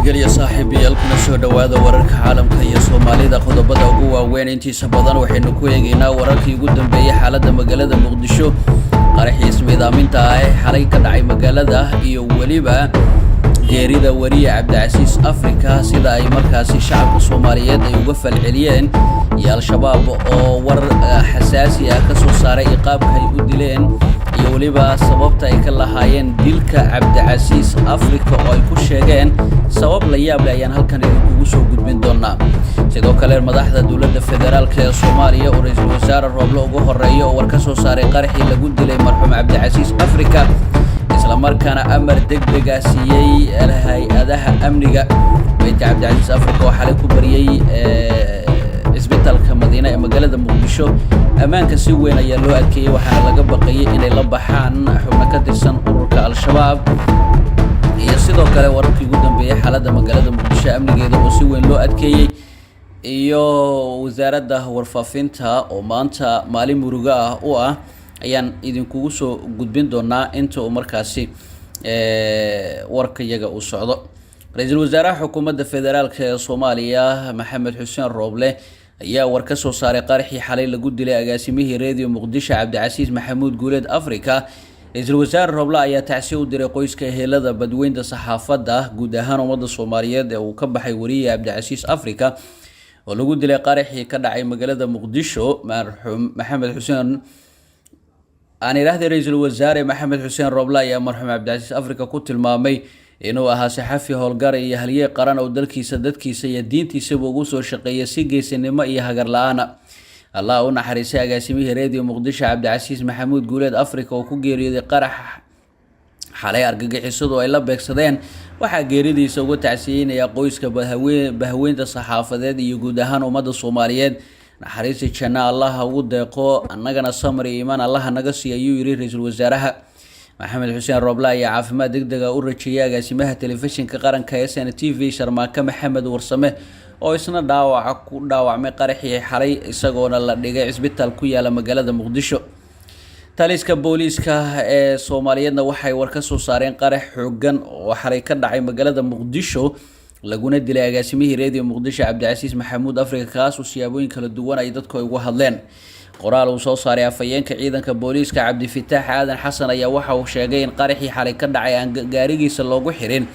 nabadgelyo saaxiibayaal kuna soo dhawaada wararka caalamka iyo Soomaalida qodobada ugu waaweyn intiisa badan waxaynu ku eegaynaa wararkii ugu dambeeyay xaaladda magaalada Muqdisho qaraxii ismiidaaminta ah xalay ka dhacay magaalada iyo waliba geerida wariye Cabdicasiis Afrika sida ay markaasi shacabka Soomaaliyeed ay uga falceliyeen iyo al-shabaab oo war xasaasi ah ka soo saaray iqaabka ay u dileen iyo waliba sababta ay ka lahaayeen dilka Cabdicasiis Afrika oo ay ku sheegeen sabab la yaab leh ayaan halkan idinku soo gudbin doonaa sidoo kale madaxda dawladda federaalka ee Soomaaliya oo ra'iisul wasaare Roble ugu horeeyo oo war ka soo saaray qaraxii lagu dilay marxuum Cabdicasiis Afrika isla markaana amar degdeg ah siiyay hay'adaha amniga beedka Cabdicasiis Afrika oo xalay ku bariyay isbitaalka Madiina ee magaalada Muqdisho amaanka si weyn ayaa loo adkeeyay waxaana laga baqayay inay la baxaan xubno ka tirsan ururka al-shabaab iyo sidoo kale wararkii ugu dambeeyay xaaladda magaalada Muqdisho amnigeeda oo si weyn loo adkeeyay iyo wasaaradda warfaafinta oo maanta maalin muruga ah u ah ayaan idinku soo gudbin doonaa inta uu markaasi warkayaga uu socdo ra'iisul wasaaraha xukuumadda federaalka ee Soomaaliya Maxamed Xuseen Roble ayaa war ka soo saaray qaraxii xalay lagu dilay agaasimihii Radio Muqdisho Cabdicasiis Maxamuud Guuleed Afrika ra'iisul wasaare Roble ayaa tacsiin u diray qoyska ehelada badweynta saxaafadda guud ahaan ummadda Soomaaliyeed ee uu ka baxay wariye Cabdicasiis Afrika oo lagu dilay qaraxii ka dhacay magaalada Muqdisho marxuum Maxamed Xuseen ra'iisul wasaare Maxamed Xuseen Roble ayaa marxuum Cabdicasiis Afrika ku tilmaamay inuu ahaa saxafi howlgar iyo halyeey qaran oo dalkiisa dadkiisa iyo diintiisa ugu soo shaqeeyay si geesinimo iyo hagar la'aan Allah u naxariisay agaasimihii Radio Muqdisho Cabdicasiis Maxamuud Guuleed Afrika oo ku geeriyooday qarax xalay argagixisadu ay la beegsadeen waxaa geeridiisa uga tacsiinaya qoyska bahweynta saxaafadeed iyo guud ahaan ummadda Soomaaliyeed naxariista janna Allah ugu deeqo annagana samri iimaan Allah naga siiyo ayuu yiri ra'iisul wasaaraha Maxamed Xuseen Roble ayaa caafimaad degdeg ah u rajeeyay agaasimaha telefishinka qaranka SNTV Sharmaake Maxamed Warsame oo isna ku dhaawacmay qaraxii xalay isagoona la dhigay isbitaal ku yaala magaalada Muqdisho taliska booliiska ee Soomaaliyeedna waxay war ka soo saareen qarax xooggan oo xalay ka dhacay magaalada Muqdisho laguna dilay agaasimihii Radio Muqdisho Cabdicasiis Maxamuud Afrika kaas oo siyaabooyin kala duwan ay dadku ugu hadleen qoraal uu soo saaray afayeenka ciidanka booliiska Cabdifitaax Aadan Xasan ayaa waxa uu sheegay in qaraxii xalay ka dhacay aan gaarigiisa loogu xirin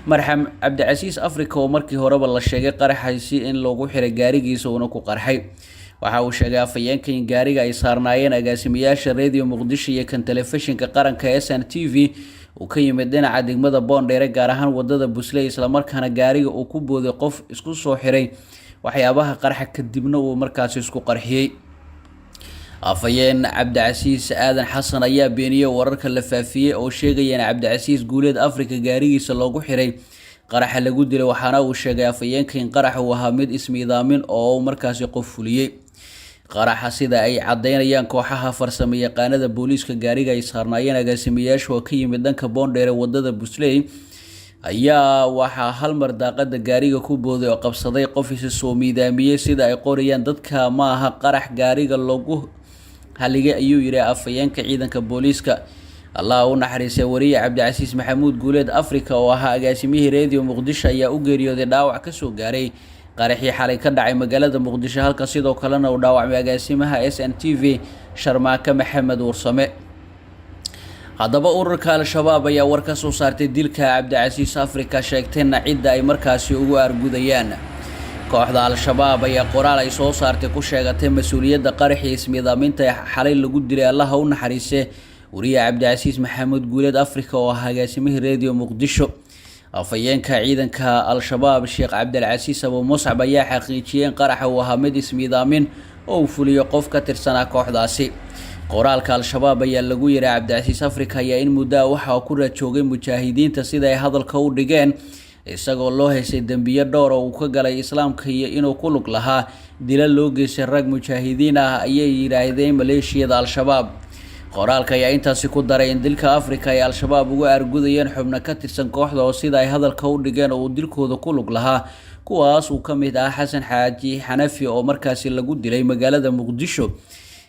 marxuum Cabdicasiis Afrika oo markii horeba la sheegay qaraxaasi in loogu xiray gaarigiisa uu ku qarxay waxa uu sheegay afayeenka in gaariga ay saarnaayeen agaasimayaasha Radio Muqdisho iyo kan telefishinka qaranka SNTV uu ka yimid dhinaca degmada Boondheere gaar ahaan wadada Busley isla markaana gaariga uu ku booday qof isku soo xiray waxyaabaha qarxa kadibna uu markaas isku qarxiyay afayeen Cabdicasiis Aadan Xasan ayaa beeniyay wararka la faafiyay oo sheegaya in Cabdicasiis Guuleed Afrika gaarigiisa loogu xiray qaraxa lagu dilay waxaana uu sheegay afayeenka in qaraxa uu ahaa mid ismiidaamin oo markaasi qof fuliyay qaraxa sida ay cadeynayaan kooxaha farsamo yaqaanada booliiska gaariga ay saarnaayeen agaasimayaasha oo ka yimid dhanka Boondheere wadada Busley ayaa waxa hal mar daaqada gaariga ku booday oo qabsaday qof soo miidaamiyay sida ay qorayaan dadka ma aha qarax gaariga lagu haligay ayuu yiri afayeenka ciidanka booliiska Allah u naxariisay wariye Cabdicasiis Maxamuud Guuleed Afrika oo ahaa agaasimihii Radio Muqdisho ayaa u geeriyooday dhaawac ka soo gaaray qaraxii xalay ka dhacay magaalada Muqdisho halka sidoo kalena uu dhaawacmay agaasimaha SNTV Sharmaake Maxamed Warsame haddaba ururka al-shabaab ayaa war ka soo saartay dilka Cabdicasiis Afrika sheegtayna cidda ay markaasi ugu argudayaan kooxda al-shabaab ayaa qoraal ay soo saartay ku sheegatay mas'uuliyadda qaraxii ismiidaaminta xalay lagu dilay Allah u naxariisay wariye Cabdicasiis Maxamuud Guuleed Afrika oo ahaa agaasimihii Radio Muqdisho afayeenka ciidanka al-shabaab Sheekh Cabdilcasiis Abu Muscab ayaa xaqiijiyay in qaraxa uu ahaa mid ismiidaamin oo fuliyo qof ka tirsanaa kooxdaasi qoraalka al-shabaab ayaa lagu yiri Cabdicasiis Afrika ayaa in muddo waxa uu ku rajoogay mujaahidiinta sida ay hadalka u dhigeen isagoo loo heysay dambiyo dhowr oo uu ka galay islaamka iyo inuu ku lug lahaa dilal loo geystay rag mujaahidiin ah ayay yiraahdeen maleeshiyada al-shabaab qoraalka ayaa intaasi ku daray in dilka Afrika ay al-shabaab uga argudayeen xubno ka tirsan kooxda oo sida ay hadalka u dhigeen oo dilkooda ku lug lahaa kuwaas uu kamid ah Xasan Xaaji Xanafi oo markaasi lagu dilay magaalada Muqdisho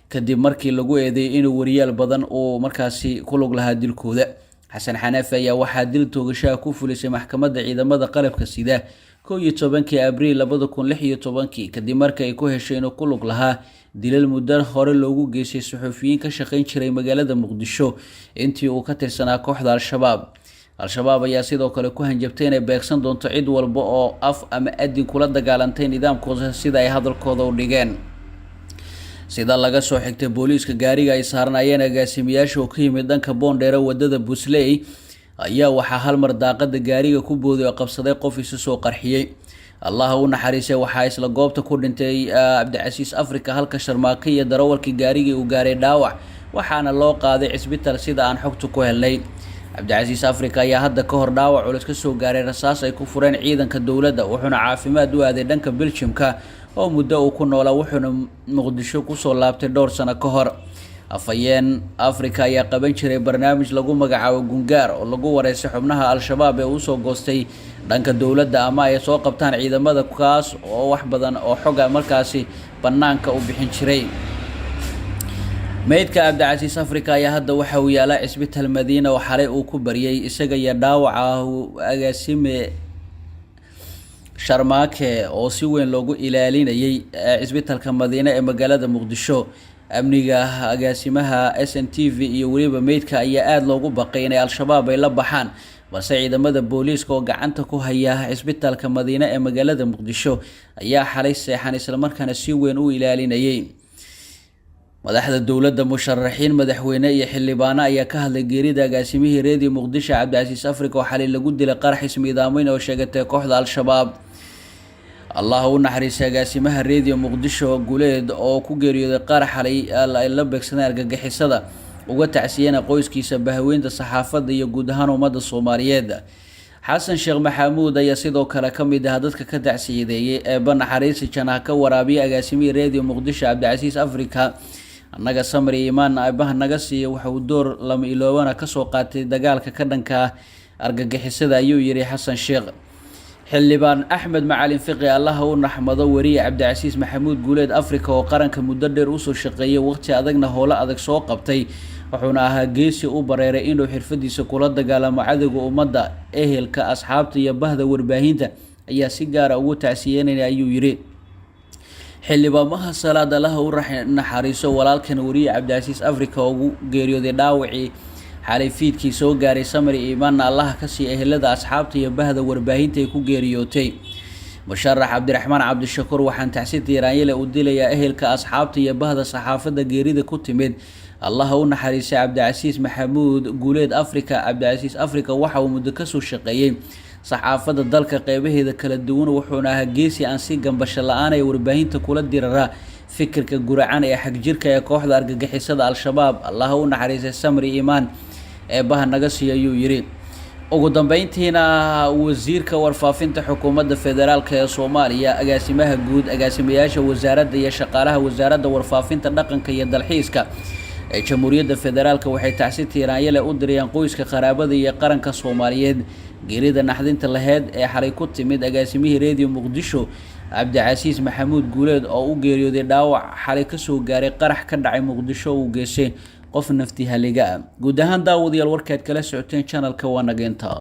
kadib markii lagu eedeeyay inuu wariyaal badan oo markaasi ku lug lahaa dilkooda xasan xanafi ayaa waxaa dil toogashaha ku fulisay maxkamadda ciidamada qalabka sida 11 abriil 2016 kadib markii ay ku heshay inuu ku lug lahaa dilal muddo hore loogu geystay suxufiyiin ka shaqayn jiray magaalada Muqdisho intii uu ka tirsanaa kooxda al-shabaab ayaa sidoo kale ku hanjabtay inay beegsan doonto cid walba oo af ama adin kula dagaalantay nidaamkooda sida ay hadalkooda u dhigeen. sida laga soo xigtay booliiska gaariga ay saarnaayeen agaasimayaasha oo ka yimid dhanka Boondheere wadada Busley ayaa waxaa hal mar daaqada gaariga ku booday oo qabsaday qof isu soo qarxiyay. Allah u naxariisay waxaa isla goobta ku dhintay Cabdicasiis Afrika halka Sharmaake iyo darawalkii gaariga uu gaaray dhaawac waxaana loo qaaday cisbitaal sida aan xogtu ku helnay. Cabdicasiis Afrika ayaa hadda ka hor dhaawac culus ka soo gaaray rasaas ay ku fureen ciidanka dowladda wuxuuna caafimaad u aaday dhanka Belgiumka oo muddo uu ku noolaa wuxuuna Muqdisho ku soo laabtay dhowr sano ka hor. afayeen Afrika ayaa qaban jiray barnaamij lagu magacaabo Gungaar oo lagu wareysay xubnaha al-shabaab ee uu soo goostay dhanka dowladda ama ay soo qabtaan ciidamada kaas oo wax badan oo xoga markaasi banaanka u bixin jiray. meydka Cabdicasiis Afrika ayaa hadda waxa uu yaalaa cisbitaal Madiina oo xalay uu ku bariyay isaga iyo dhaawaca agaasime Sharmaake oo si weyn loogu ilaalinayay cisbitaalka Madiina ee magaalada Muqdisho. amniga agaasimaha SNTV iyo waliba meydka ayaa aad loogu baqay inay al-shabaab ay la baxaan balse ciidamada booliiska oo gacanta ku haya cisbitaalka Madiina ee magaalada Muqdisho ayaa xalay seexan isla markaana si weyn u ilaalinayay. madaxda dowladda musharaxiin madaxweyne iyo xildhibaano ayaa ka hadlay geerida agaasimihii Radio Muqdisho Cabdicasiis Afrika oo xalay lagu dilay qarax ismiidaameyn oo sheegatay kooxda al-shabaab. Allah u naxariisay agaasimaha Radio Muqdisho Guuleed oo ku geeriyooday qarax xalay la beegsanay argagixisada uga tacsiyana qoyskiisa bahaweynta saxaafadda iyo guud ahaan ummadda Soomaaliyeed. xasan sheekh maxamuud ayaa sidoo kale ka mid ah dadka ka tacsiyeeyay ee banaxariis janaha ka waraabiyay agaasimihii Radio Muqdisho Cabdicasiis Afrika. annaga samri imaan aybaha naga siiyay waxa uu door lama iloobana ka soo qaatay dagaalka ka dhanka argagixisada ayuu yiri xasan sheekh. xildhibaan Axmed Macalin Fiqi Allah u naxmado wariye Cabdicasiis Maxamuud Guuleed Afrika oo qaranka muddo dheer u soo shaqeeyay waqti adagna howlo adag soo qabtay wuxuuna ahaa geesi u bareeray inuu xirfadiisa kula dagaalamo cadawga ummadda ehelka asxaabta iyo bahda warbaahinta ayaa si gaar ah ugu tacsiyeynaya ayuu yiri. xildhibaamaha salaad Allah u naxariiso walaalkan wariye Cabdicasiis Afrika oo ugu geeriyooday dhaawacii xalay fiidkii soo gaaray samri iimaan Allah ka sii ehelada asxaabta iyo bahda warbaahinta ay ku geeriyootay. musharax Cabdiraxmaan Cabdishakuur waxaan tacsiid tiiraanyada u dilayaa ehelka asxaabta iyo bahda saxaafadda geerida ku timid. Allah u naxariisay Cabdicasiis Maxamuud Guuleed Afrika. Cabdicasiis Afrika waxa uu muddo ka soo shaqeeyay saxaafadda dalka qeybaheeda kala duwan wuxuuna ahaa geesi aan si gambasho la'aan ay warbaahinta kula dirara fikirka guracan ee xag jirka ee kooxda argagixisada al-shabaab. Allah u naxariisay samri iimaan ee baha naga siiyay ayuu yiri. ugu dambeyntiina wasiirka warfaafinta xukuumadda federaalka ee Soomaaliya agaasimaha guud agaasimayaasha wasaaradda iyo shaqaalaha wasaaradda warfaafinta dhaqanka iyo dalxiiska ee Jamhuuriyadda Federaalka waxay tacsiid tiiraanyada u dirayaan qoyska qaraabada iyo qaranka Soomaaliyeed geerida naxdinta lahayd ee xalay ku timid agaasimihii Radio Muqdisho Cabdicasiis Maxamuud Guuleed oo u geeriyooday dhaawac xalay ka soo gaaray qarax ka dhacay Muqdisho uu geesay qof nafti haliga. guud ahaan daawadayaal warkaad kala socoteen channelka waa nageenta.